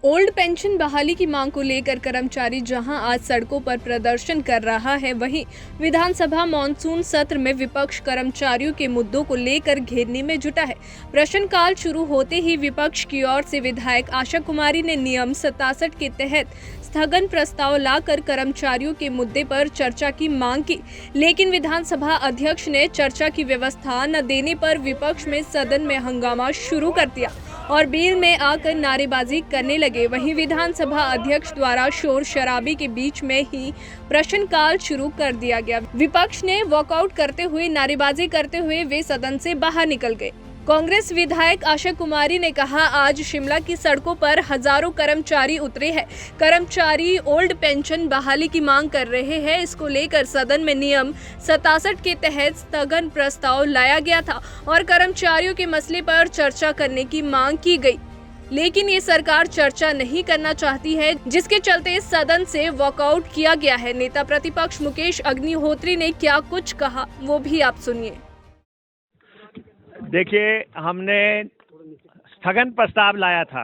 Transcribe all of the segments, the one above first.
Old pension बहाली की मांग को लेकर कर्मचारी जहां आज सड़कों पर प्रदर्शन कर रहा है, वहीं विधानसभा मॉनसून सत्र में विपक्ष कर्मचारियों के मुद्दों को लेकर घेरने में जुटा है। प्रश्नकाल शुरू होते ही विपक्ष की ओर से विधायक आशा कुमारी ने नियम 67 के तहत स्थगन प्रस्ताव लाकर कर्मचारियों के मुद्दे पर चर्चा की मांग की, लेकिन विधानसभा अध्यक्ष ने चर्चा की व्यवस्था न देने पर विपक्ष में सदन में हंगामा शुरू कर दिया और बिल में आकर नारेबाजी करने लगे। वहीं विधानसभा अध्यक्ष द्वारा शोर शराबी के बीच में ही प्रश्नकाल शुरू कर दिया गया। विपक्ष ने वॉकआउट करते हुए नारेबाजी करते हुए वे सदन से बाहर निकल गए। कांग्रेस विधायक आशा कुमारी ने कहा, आज शिमला की सड़कों पर हजारों कर्मचारी उतरे हैं। कर्मचारी ओल्ड पेंशन बहाली की मांग कर रहे हैं। इसको लेकर सदन में नियम 67 के तहत स्थगन प्रस्ताव लाया गया था और कर्मचारियों के मसले पर चर्चा करने की मांग की गई, लेकिन ये सरकार चर्चा नहीं करना चाहती है, जिसके चलते सदन से वॉकआउट किया गया है। नेता प्रतिपक्ष मुकेश अग्निहोत्री ने क्या कुछ कहा, वो भी आप सुनिए। देखिए, हमने स्थगन प्रस्ताव लाया था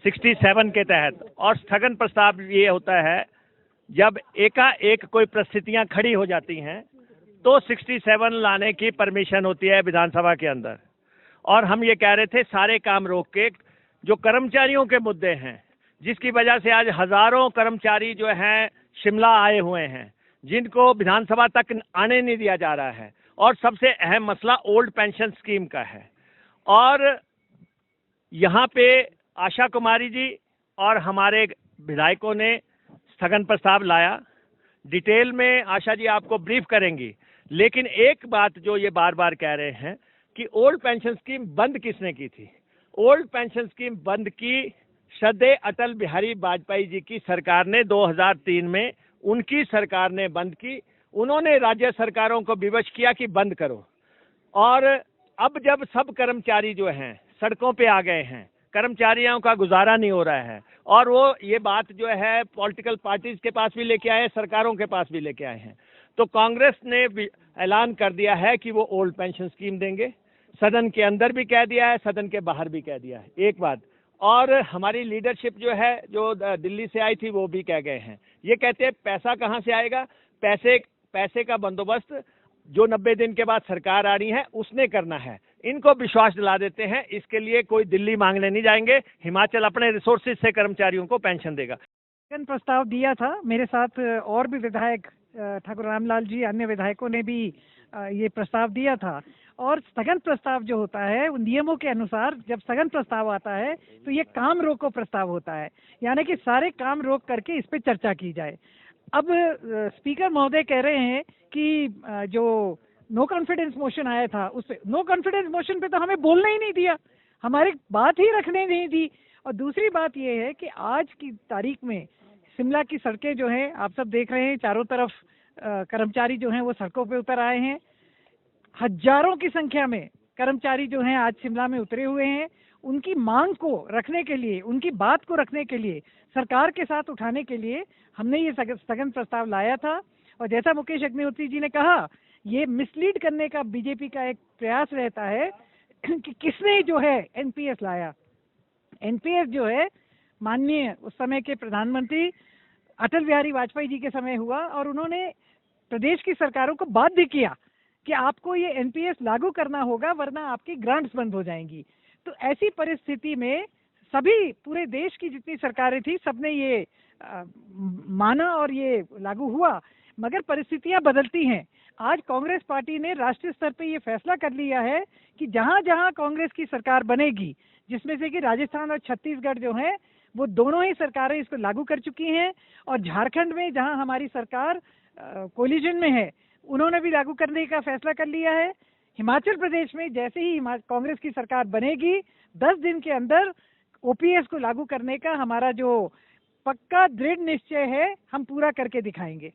67 के तहत, और स्थगन प्रस्ताव ये होता है जब एकाएक कोई परिस्थितियां खड़ी हो जाती हैं तो 67 लाने की परमिशन होती है विधानसभा के अंदर। और हम ये कह रहे थे सारे काम रोक के जो कर्मचारियों के मुद्दे हैं, जिसकी वजह से आज हजारों कर्मचारी जो हैं शिमला आए हुए हैं, जिनको विधानसभा तक आने नहीं दिया जा रहा है। और सबसे अहम मसला ओल्ड पेंशन स्कीम का है। और यहाँ पे आशा कुमारी जी और हमारे विधायकों ने स्थगन प्रस्ताव लाया। डिटेल में आशा जी आपको ब्रीफ करेंगी, लेकिन एक बात जो ये बार बार कह रहे हैं कि ओल्ड पेंशन स्कीम बंद किसने की थी। ओल्ड पेंशन स्कीम बंद की श्रद्धेय अटल बिहारी वाजपेयी जी की सरकार ने 2003 में, उनकी सरकार ने बंद की। उन्होंने राज्य सरकारों को विवश किया कि बंद करो। और अब जब सब कर्मचारी जो हैं सड़कों पे आ गए हैं, कर्मचारियों का गुजारा नहीं हो रहा है, और वो ये बात जो है पॉलिटिकल पार्टीज के पास भी लेके आए, सरकारों के पास भी लेके आए हैं, तो कांग्रेस ने ऐलान कर दिया है कि वो ओल्ड पेंशन स्कीम देंगे। सदन के अंदर भी कह दिया है, सदन के बाहर भी कह दिया है। एक बात और हमारी लीडरशिप जो है, जो दिल्ली से आई थी, वो भी कह गए हैं। ये कहते हैं पैसा कहाँ से आएगा। पैसे का बंदोबस्त जो 90 दिन के बाद सरकार आ रही है उसने करना है। इनको विश्वास दिला देते हैं, इसके लिए कोई दिल्ली मांगने नहीं जाएंगे। हिमाचल अपने रिसोर्सेज से कर्मचारियों को पेंशन देगा। प्रस्ताव दिया था मेरे साथ और भी विधायक ठाकुर रामलाल जी, अन्य विधायकों ने भी ये प्रस्ताव दिया था। और स्थगन प्रस्ताव जो होता है उन नियमों के अनुसार जब स्थगन प्रस्ताव आता है तो ये काम रोको प्रस्ताव होता है, यानी कि सारे काम रोक करके इस पे चर्चा की जाए। अब स्पीकर महोदय कह रहे हैं कि जो नो कॉन्फिडेंस मोशन आया था उस पे, नो कॉन्फिडेंस मोशन पे तो हमें बोलना ही नहीं दिया, हमारी बात ही रखने नहीं दी। और दूसरी बात ये है कि आज की तारीख में शिमला की सड़कें जो हैं आप सब देख रहे हैं, चारों तरफ कर्मचारी जो हैं वो सड़कों पे उतर आए हैं। हजारों की संख्या में कर्मचारी जो हैं आज शिमला में उतरे हुए हैं। उनकी मांग को रखने के लिए, उनकी बात को रखने के लिए, सरकार के साथ उठाने के लिए हमने ये स्थगन प्रस्ताव लाया था। और जैसा मुकेश अग्निहोत्री जी ने कहा, ये मिसलीड करने का बीजेपी का एक प्रयास रहता है कि किसने जो है एनपीएस लाया। एनपीएस जो है माननीय उस समय के प्रधानमंत्री अटल बिहारी वाजपेयी जी के समय हुआ, और उन्होंने प्रदेश की सरकारों को बाध्य किया कि आपको ये एनपीएस लागू करना होगा, वरना आपकी ग्रांट्स बंद हो जाएंगी। तो ऐसी परिस्थिति में सभी, पूरे देश की जितनी सरकारें थी, सबने ये माना और ये लागू हुआ। मगर परिस्थितियां बदलती हैं। आज कांग्रेस पार्टी ने राष्ट्रीय स्तर पे ये फैसला कर लिया है कि जहां जहां कांग्रेस की सरकार बनेगी, जिसमें से कि राजस्थान और छत्तीसगढ़ जो है वो दोनों ही सरकारें इसको लागू कर चुकी हैं, और झारखंड में जहां हमारी सरकार कोलिजन में है, उन्होंने भी लागू करने का फैसला कर लिया है। हिमाचल प्रदेश में जैसे ही कांग्रेस की सरकार बनेगी, 10 दिन के अंदर ओपीएस को लागू करने का हमारा जो पक्का दृढ़ निश्चय है, हम पूरा करके दिखाएंगे।